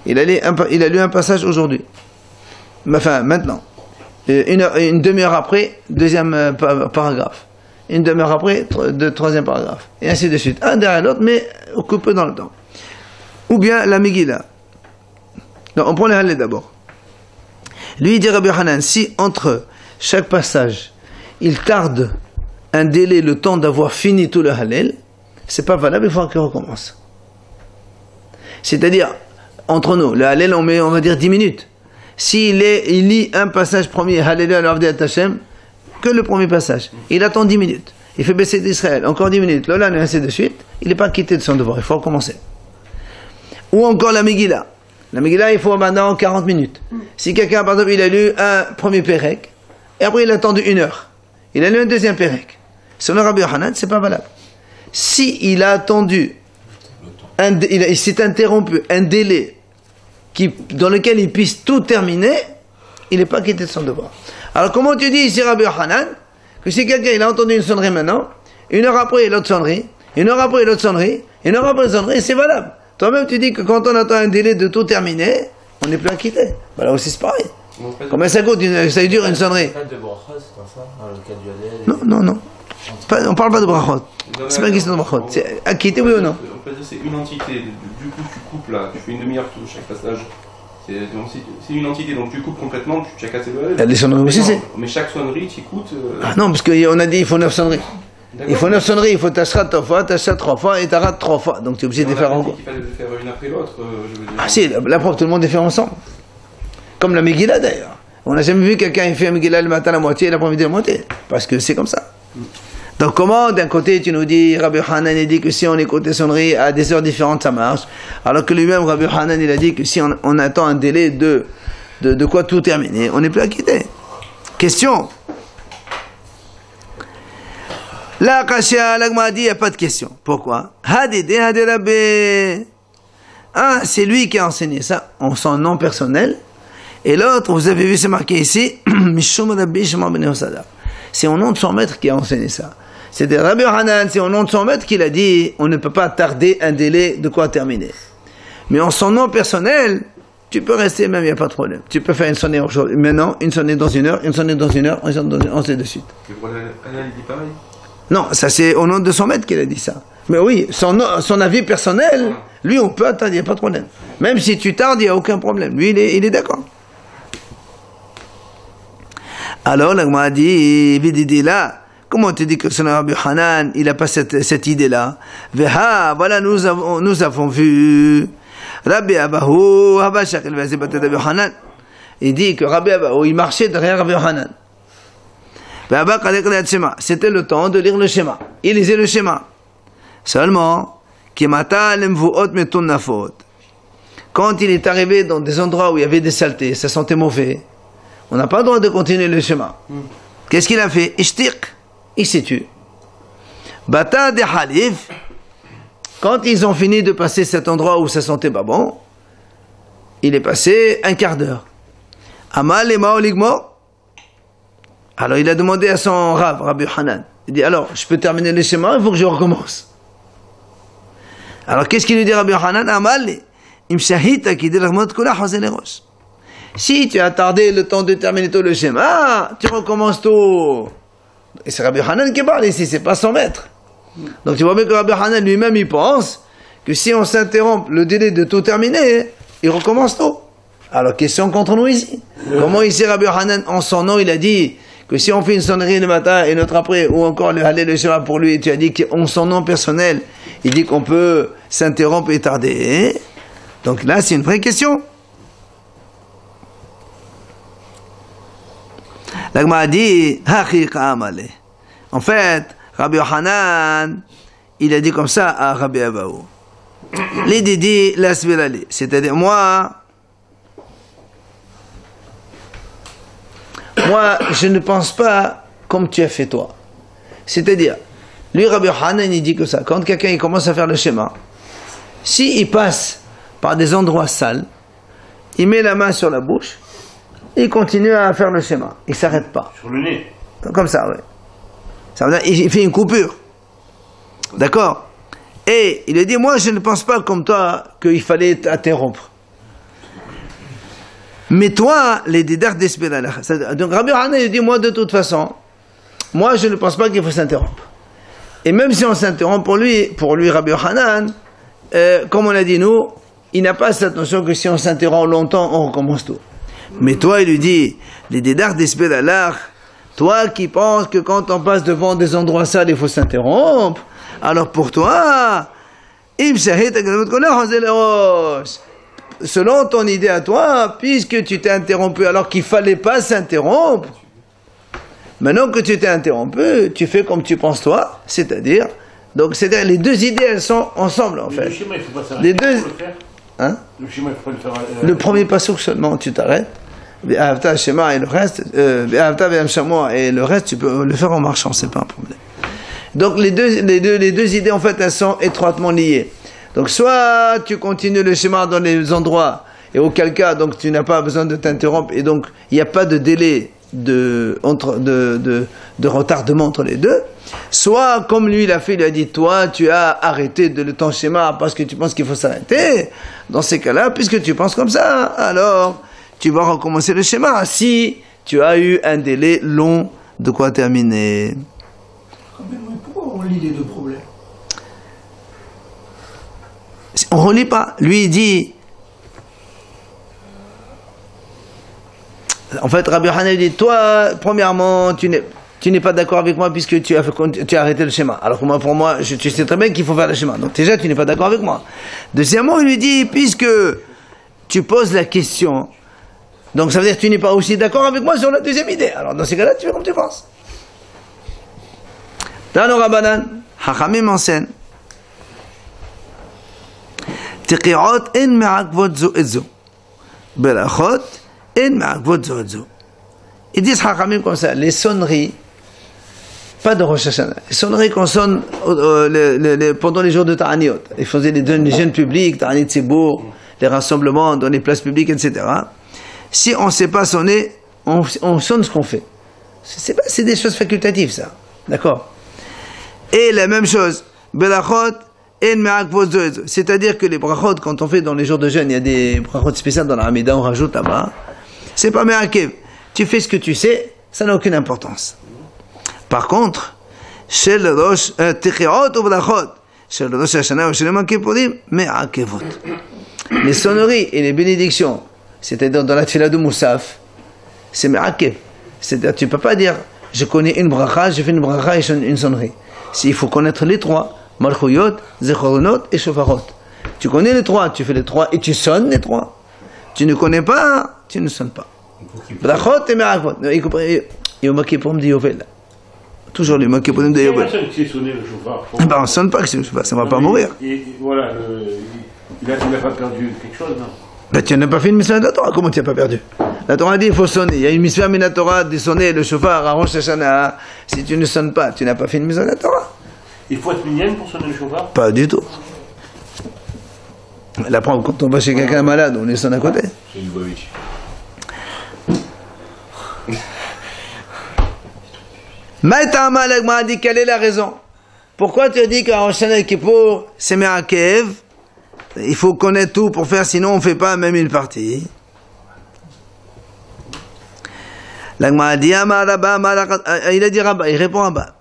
il a lu un passage aujourd'hui, enfin maintenant, une demi-heure après, deuxième paragraphe, une demi-heure après, troisième paragraphe, et ainsi de suite, un derrière l'autre, mais coupé dans le temps. Ou bien la Megillah. Donc on prend les Hallel d'abord. Lui il dit Rabbi Hanan, si entre chaque passage, il tarde un délai, le temps d'avoir fini tout le Hallel, c'est pas valable, il faut qu'il recommence. C'est-à-dire, entre nous, le Hallel, on va dire 10 minutes. Il lit un passage premier, Hallel al-Avdi Hashem, que le premier passage. Il attend 10 minutes. Il fait baisser d'Israël, encore 10 minutes, Lola, et ainsi de suite. Il n'est pas quitté de son devoir, il faut recommencer. Ou encore la Megillah. La Megillah, il faut maintenant 40 minutes. Si quelqu'un, par exemple, il a lu un premier Pérec, et après il a attendu 1 heure. Il a lu un deuxième Pérec. Selon Rabbi Yochanan, c'est pas valable. Si il a attendu, il s'est interrompu un délai dans lequel il puisse tout terminer, il n'est pas quitté de son devoir. Alors comment tu dis ici Rabbi Yochanan que si quelqu'un il a entendu une sonnerie maintenant, 1 heure après l'autre sonnerie, 1 heure après l'autre sonnerie, 1 heure après l'autre sonnerie, c'est valable. Toi-même tu dis que quand on attend un délai de tout terminer, on n'est plus acquitté. Ben là aussi c'est pareil. Combien ça coûte, ça dure une sonnerie? Non. On parle pas de brachot. C'est pas une question de brachot. C'est acquitté, oui ou non? On peut dire c'est une entité. Du coup, tu coupes là, tu fais une demi-heure tout chaque passage. C'est une entité, donc tu coupes complètement, tu as cassé le. Les sonneries aussi, c'est. Mais chaque sonnerie, tu écoutes. Ah non, parce qu'on a dit il faut 9 sonneries. Il faut 9 sonneries, il faut Tashrat 3 fois, Tashrat 3 fois et Tarat 3 fois. Donc tu es obligé de les faire en gros. Il fallait faire une après l'autre, je veux dire. Ah si, la preuve, tout le monde les fait ensemble. Comme la Megillah d'ailleurs. On n'a jamais vu quelqu'un qui fait la Megillah le matin à la moitié et l'après-midi à la moitié. Parce que c'est comme ça. Donc comment, d'un côté, tu nous dis, Rabbi Hanan, il dit que si on écoute les sonneries à des heures différentes, ça marche. Alors que lui-même, Rabbi Hanan, il a dit que si on attend un délai de quoi tout terminer, on n'est plus acquitté. Question. Là, Kashia, l'Agma dit, il n'y a pas de question. Pourquoi? Un, c'est lui qui a enseigné ça, en son nom personnel. Et l'autre, vous avez vu, c'est marqué ici, c'est au nom de son maître qui a enseigné ça. C'est Rabbi Hanan, c'est au nom de son maître qu'il a dit, on ne peut pas tarder un délai de quoi terminer. Mais en son nom personnel, tu peux rester même, il n'y a pas de problème. Tu peux faire une sonnée aujourd'hui, maintenant, une sonnée dans une heure, une sonnée dans une heure, une sonnée dans une heure, on sait de suite. Mais pour Hanan, il dit pareil. Non, ça c'est au nom de son maître qu'il a dit ça. Mais oui, son avis personnel, lui on peut attendre, il n'y a pas de problème. Même si tu tardes, il n'y a aucun problème. Lui, il est d'accord. Alors, l'Agma a dit, là, comment tu dis que c'est Rabbi Hanan, il n'a pas cette idée-là? Veha, voilà, nous avons vu Rabbi Abahu, Rabbi Hanan. Il dit que Rabbi Abahu, il marchait derrière Rabbi Hanan. C'était le temps de lire le schéma. Il lisait le schéma. Seulement, quand il est arrivé dans des endroits où il y avait des saletés, ça sentait mauvais, on n'a pas le droit de continuer le schéma. Qu'est-ce qu'il a fait? Ishtiq, il s'est tué. Bata de Halif, quand ils ont fini de passer cet endroit où ça sentait pas bon, il est passé un quart d'heure. Amal et Maoligmo. Alors il a demandé à son Rav, Rabbi Hanan, il dit, alors, je peux terminer le schéma, il faut que je recommence. Alors qu'est-ce qu'il lui dit Rabbi Hanan? Amal, imshahita qui dit si tu as tardé le temps de terminer tout le schéma, tu recommences tout. Et c'est Rabbi Hanan qui parle ici, c'est pas son maître. Donc tu vois bien que Rabbi Hanan lui-même, il pense que si on s'interrompt le délai de tout terminer, il recommence tout. Alors question contre nous ici. Comment ici Rabbi Hanan, en son nom, il a dit que si on fait une sonnerie le matin et notre après, ou encore le halé le schéma pour lui, tu as dit qu'en son nom personnel, il dit qu'on peut s'interrompre et tarder. Donc là, c'est une vraie question. L'Agma a dit, en fait, Rabbi Hanan, il a dit comme ça à Rabbi Abahu. L'idée dit, c'est-à-dire moi, je ne pense pas comme tu as fait toi. C'est-à-dire, lui, Rabbi Hanan, il dit que ça. Quand quelqu'un il commence à faire le schéma, s'il passe par des endroits sales, il met la main sur la bouche, il continue à faire le schéma. Il ne s'arrête pas. Sur le nez. Comme ça, oui. Ça veut dire, il fait une coupure. D'accord? Et il a dit, moi, je ne pense pas comme toi qu'il fallait interrompre. Mais toi, les dédars d'Espéral. Donc Rabbi Hanan, il dit, moi, de toute façon, moi, je ne pense pas qu'il faut s'interrompre. Et même si on s'interrompt pour lui, Rabbi Hanan, comme on a dit nous, il n'a pas cette notion que si on s'interrompt longtemps, on recommence tout. Mais toi, il lui dit, les dédars d'Espéral, toi qui penses que quand on passe devant des endroits sales, il faut s'interrompre, alors pour toi, selon ton idée à toi, puisque tu t'es interrompu alors qu'il ne fallait pas s'interrompre, maintenant que tu t'es interrompu, tu fais comme tu penses toi, c'est-à-dire, les deux idées, elles sont ensemble en fait. Le schéma, il faut pas s'arrêter. Les deux, pour le faire. hein? Le schéma, il faut pas le faire. Le premier passouk seulement, tu t'arrêtes. Be'ahavta Shema et le reste, Be'ahavta Ve'am Shamoa et le reste, tu peux le faire en marchant, c'est pas un problème. Donc les deux idées en fait, elles sont étroitement liées. Donc soit tu continues le schéma dans les endroits et auquel cas donc tu n'as pas besoin de t'interrompre et donc il n'y a pas de délai de retardement entre les deux. Soit comme lui il a fait, il a dit toi tu as arrêté ton schéma parce que tu penses qu'il faut s'arrêter. Dans ces cas-là, puisque tu penses comme ça, alors tu vas recommencer le schéma si tu as eu un délai long de quoi terminer. Pourquoi on lit les deux problèmes? On relit pas. Lui il dit. En fait, Rabbi Hanan dit toi, premièrement, tu n'es pas d'accord avec moi puisque tu as arrêté le schéma. Alors que moi, pour moi, tu sais très bien qu'il faut faire le schéma. Donc déjà, tu n'es pas d'accord avec moi. Deuxièmement, il lui dit puisque tu poses la question Donc ça veut dire que tu n'es pas aussi d'accord avec moi sur la deuxième idée. Alors dans ces cas-là, tu fais comme tu penses. Dans le Rabbanan, Hachamim enseigne Teki'ot en me'akvot zo et zo. Berachot en me'akvot zo et zo. Ils disent Hachamim comme ça, les sonneries, pas de Rosh Hashanah, les sonneries qu'on sonne pendant les jours de Ta'aniot. Ils faisaient les jeunes publics, Ta'anit Tzibour, les rassemblements dans les places publiques, etc. Si on ne sait pas sonner, on sonne ce qu'on fait. C'est des choses facultatives, ça. D'accord? Et la même chose, Berachot, c'est-à-dire que les brachot, quand on fait dans les jours de jeûne, il y a des brachot spéciales dans la Hamida, on rajoute là-bas. C'est pas me'akev. Tu fais ce que tu sais, ça n'a aucune importance. Par contre, chez le rosh, techiot ou brachot, chez le rosh Hashanah ou chez le Makkipurim, me'akevot. Les sonneries et les bénédictions, c'est-à-dire dans la tefila de Moussaf, c'est me'akev. C'est-à-dire, tu peux pas dire, je connais une bracha, je fais une bracha et une sonnerie. Il faut connaître les trois, Malchuyot, Zechoronot et Shofarot. Tu connais les trois, tu fais les trois et tu sonnes les trois. Tu ne connais pas, tu ne sonnes pas. Brachot et Me'akvot. Y compris, il y a Makkipurim de Yovel. Toujours les Makkipurim de Yovel. Qui sait sonner le chauffard? Ben on ne sonne pas, ça ne va pas mourir. Et voilà, il n'a pas perdu quelque chose, non? Ben tu n'as pas fait une mission de la Torah, comment tu n'as pas perdu? La Torah dit il faut sonner. Il y a une mission de la Torah de sonner le chauffard à Rosh Hashanah. Si tu ne sonnes pas, tu n'as pas fait une mission de la Torah. Il faut être minyan pour sonner le chauffard? Pas du tout. La preuve, quand on va chez quelqu'un malade, on les sonne à côté. C'est une boviche. Maïtama l'agma dit quelle est la raison? Pourquoi tu dis qu'à Rosh Hashanah Kippour, c'est Me'akev? Il faut connaître tout pour faire, sinon on ne fait pas même une partie. L'agma dit il a dit Rabba, il répond Rabba.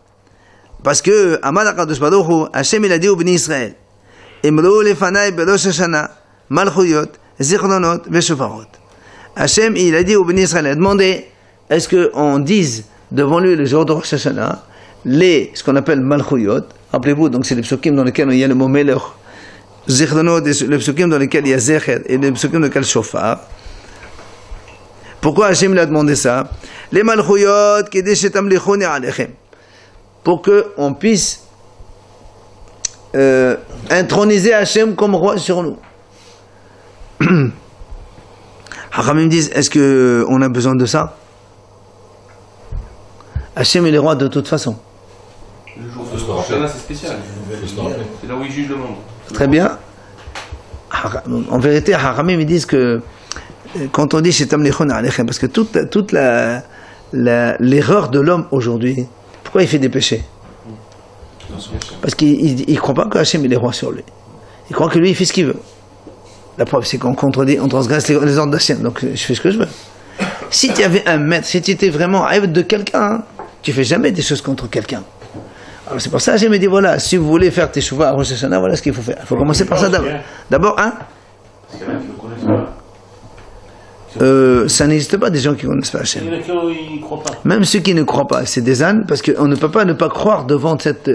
Parce que Amar HaKadosh Baruch Hu, Hashem il a dit au Bnei Israël, Imru lefanai berosh Hashanah, malchuyot, zichronot, veshofarot. Hashem il a dit au Bnei Israël, demandez, est-ce qu'on dise devant lui le jour de Rosh Hashanah, ce qu'on appelle malchuyot, rappelez-vous, donc c'est les psukim dans lesquels il y a le mot melech, zichronot, les psukim dans lesquels il y a zecher, et les psukim dans lesquels shofar. Pourquoi Hashem il a demandé ça? Les malchuyot, kidei shetamlichuni alechem. Pour qu'on puisse introniser Hachem comme roi sur nous. Hachamim disent, est-ce qu'on a besoin de ça? Hachem il est roi de toute façon. Le jour de Rosh Hashanah, c'est spécial. C'est là où il juge le monde. Très bien. En vérité, Hachamim ils disent que quand on dit Shetam Lechon Alechem, parce que toute l'erreur de l'homme aujourd'hui, pourquoi il fait des péchés? Parce qu'il ne croit pas que Hachem il est roi sur lui. Il croit que lui il fait ce qu'il veut. La preuve c'est qu'on contredit, on transgresse les ordres d'Hachem, donc je fais ce que je veux. Si tu avais un maître, si tu étais vraiment aïd de quelqu'un, tu fais jamais des choses contre quelqu'un. Alors c'est pour ça que Hachem me dit voilà, si vous voulez faire tes chouvas à Rosh Hashanah, voilà ce qu'il faut faire. Il faut commencer par ça d'abord. D'abord, hein? Parce qu'il y en a qui ne connaissent pas. Ça n'existe pas des gens qui ne connaissent pas Hachem. Il y en a qui ne croient pas. Même ceux qui ne croient pas, c'est des ânes, parce qu'on ne peut pas ne pas croire devant cette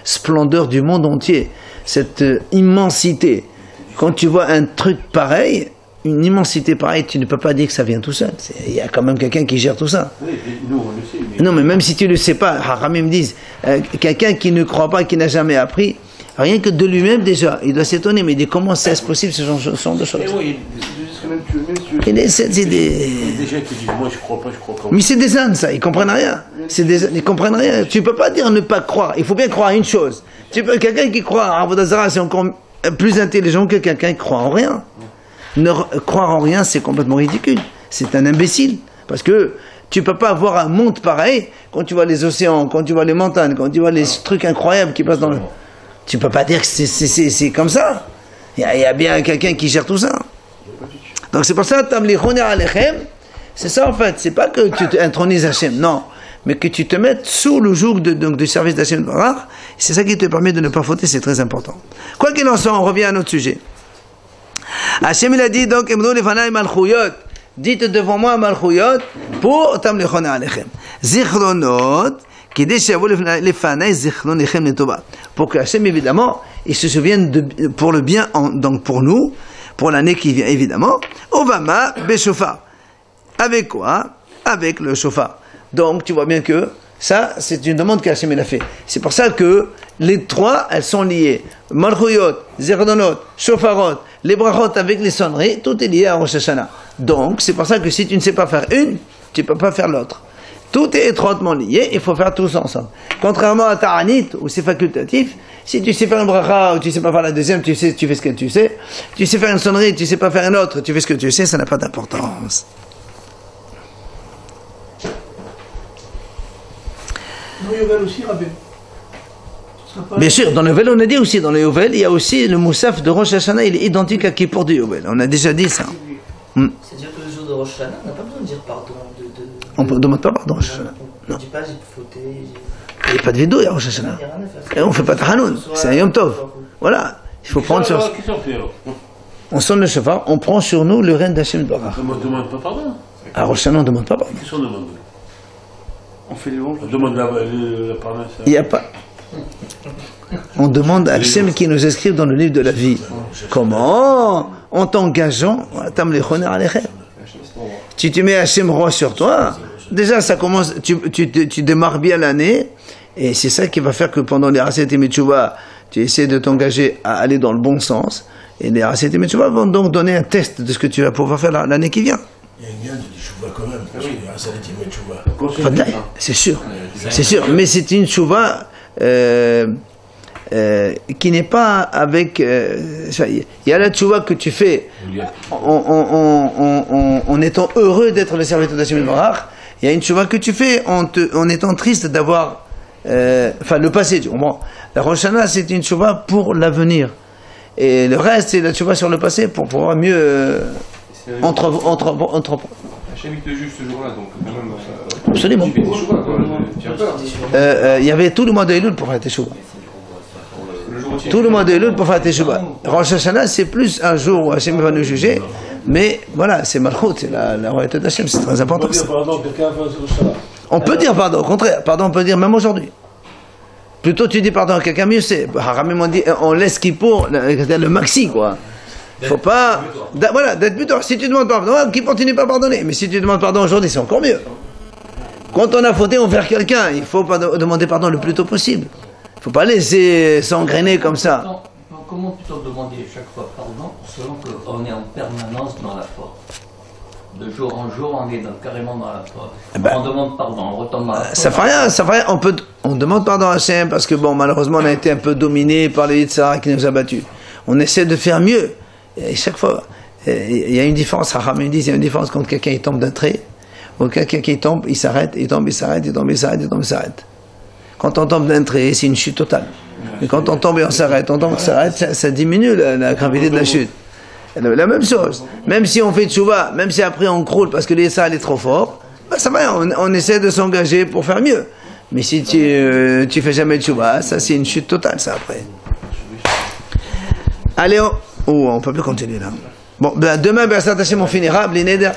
splendeur du monde entier, cette immensité. Quand tu vois un truc pareil, une immensité pareille, tu ne peux pas dire que ça vient tout seul. Il y a quand même quelqu'un qui gère tout ça. Oui, nous on le sait. Mais... Non, mais même si tu ne le sais pas, Haramim disent, quelqu'un qui ne croit pas, qui n'a jamais appris, rien que de lui-même déjà, il doit s'étonner, mais il dit comment c'est possible ce genre de choses. Oui, même c'est des... Déjà qui disent moi je crois pas. Mais c'est des ânes ça, ils comprennent rien. Ils comprennent rien. Tu peux pas dire ne pas croire. Il faut bien croire à une chose. Quelqu'un qui croit à Avodah c'est encore plus intelligent que quelqu'un qui croit en rien. Croire en rien, c'est complètement ridicule. C'est un imbécile. Parce que tu peux pas avoir un monde pareil quand tu vois les océans, quand tu vois les montagnes, quand tu vois les trucs incroyables qui passent dans le... Tu peux pas dire que c'est comme ça. Il y a bien quelqu'un qui gère tout ça. Donc c'est pour ça, Tamlichoni Alechem, c'est ça en fait. C'est pas que tu intronises Hachem, non. Mais que tu te mettes sous le joug du service d'Hachem Barach. C'est ça qui te permet de ne pas fauter, c'est très important. Quoi qu'il en soit, on revient à notre sujet. Hachem il a dit donc, Emru lefanai malchuyot. Dites devant moi malchuyot pour Tamlichoni Alechem. Zichronot. Pour que Hachem, évidemment, il se souvienne pour le bien, donc pour nous, pour l'année qui vient, évidemment, Ovama Beshofar. Avec quoi? Avec le shofar. Donc, tu vois bien que ça, c'est une demande qu'Hachem a fait. C'est pour ça que les trois, elles sont liées. Malchuyot, Zerdonot, Shofarot, les brachot avec les sonneries, tout est lié à Rosh Hashanah. Donc, c'est pour ça que si tu ne sais pas faire une, tu ne peux pas faire l'autre. Tout est étroitement lié, il faut faire tous ensemble. Contrairement à Ta'anit, où c'est facultatif, si tu sais faire une bracha ou tu ne sais pas faire la deuxième, tu fais ce que tu sais. Tu sais faire une sonnerie, tu ne sais pas faire une autre, tu fais ce que tu sais, ça n'a pas d'importance. Dans Yovel aussi, Rabbi. Bien sûr, dans le Yovel, on a dit aussi, dans le Yovel, il y a aussi le Moussaf de Rosh Hashanah, il est identique à Kippour du Yovel. On a déjà dit ça. C'est-à-dire que le jour de Rosh Hashanah, on n'a pas besoin de dire pardon. On ne demande pas pardon. On ne dit pas j'ai fauté. Il n'y a pas de vidéo à Rosh Hashanah. Et on ne fait pas de Hanoun, c'est un Yom Tov. Voilà, il faut prendre sur... On sonne le shofar, on prend sur nous le règne d'Hachem Barach. On ne demande pas pardon. À Rosh Hashanah, on ne demande pas pardon. Qu'est-ce qu'on demande? On fait les louanges. On demande la pardon. Il n'y a pas... On demande à Hachem qui nous inscrive dans le livre de la vie. Comment? En t'engageant, tu te mets Hachem roi sur toi. Déjà, ça commence, tu démarres bien l'année, et c'est ça qui va faire que pendant les Raset et Metchouva, tu essaies de t'engager à aller dans le bon sens, et les Raset et Metchouva vont donc donner un test de ce que tu vas pouvoir faire l'année qui vient. Il y a un gain de Tchouva quand même, parce qu'il y a un Salet Tchouva. C'est sûr, mais c'est une Tchouva qui n'est pas avec... il y a la tchouva que tu fais en étant heureux d'être le serviteur d'Hachem Barach. Il y a une tchouva que tu fais en étant triste d'avoir... le passé, tu comprends? La Rosh Hashanah, c'est une tchouva pour l'avenir. Et le reste, c'est la tchouva sur le passé pour pouvoir mieux entreprendre. Hachem, il te juge ce jour-là, donc quand même... Absolument. Tu fais des choix, quoi. Tu as peur. Il y avait tout le mois de Elul pour faire tes tchouva. Tout le mois de Elul pour faire Teshuvah. Rosh Hashanah, c'est plus un jour où Hachem va nous juger, mais voilà, c'est Malchut, c'est la royauté d'Hachem, c'est très important. On peut dire pardon, au contraire, pardon, on peut dire même aujourd'hui. Plutôt tu dis pardon à quelqu'un, mieux c'est. Haramim on dit, on laisse Kippour, le maxi, quoi. Il faut pas. Voilà, d'être plutôt. Si tu demandes pardon, Kippour continue pas à pardonner, mais si tu demandes pardon aujourd'hui, c'est encore mieux. Quand on a fauté envers quelqu'un, il faut demander pardon le plus tôt possible. Il ne faut pas laisser s'engrainer comme ça. Comment plutôt demander chaque fois pardon, selon qu'on est en permanence dans la faute? De jour en jour, on est carrément dans la faute. On demande pardon, on retombe dans la faute. Ça fait rien. On demande pardon à Hachem parce que bon, malheureusement, on a été un peu dominé par le Yitzhak qui nous a battus. On essaie de faire mieux. Et chaque fois, il y a une différence. Raham dit, il y a une différence quand quelqu'un il tombe d'un trait, ou quelqu'un qui tombe, il s'arrête, il tombe, il s'arrête, il tombe, il s'arrête, il tombe, il s'arrête. Quand on tombe d'un trait, c'est une chute totale. Et quand on tombe et on s'arrête, ça diminue la gravité de la chute. La même chose. Même si on fait tchouva, même si après on croule parce que l'Issa est trop fort, ben ça va, on essaie de s'engager pour faire mieux. Mais si tu fais jamais tchouva, ça c'est une chute totale, ça après. Allez, on peut plus continuer là. Bon, ben, demain, Be'ezrat Hashem, on finira, Bli Neder.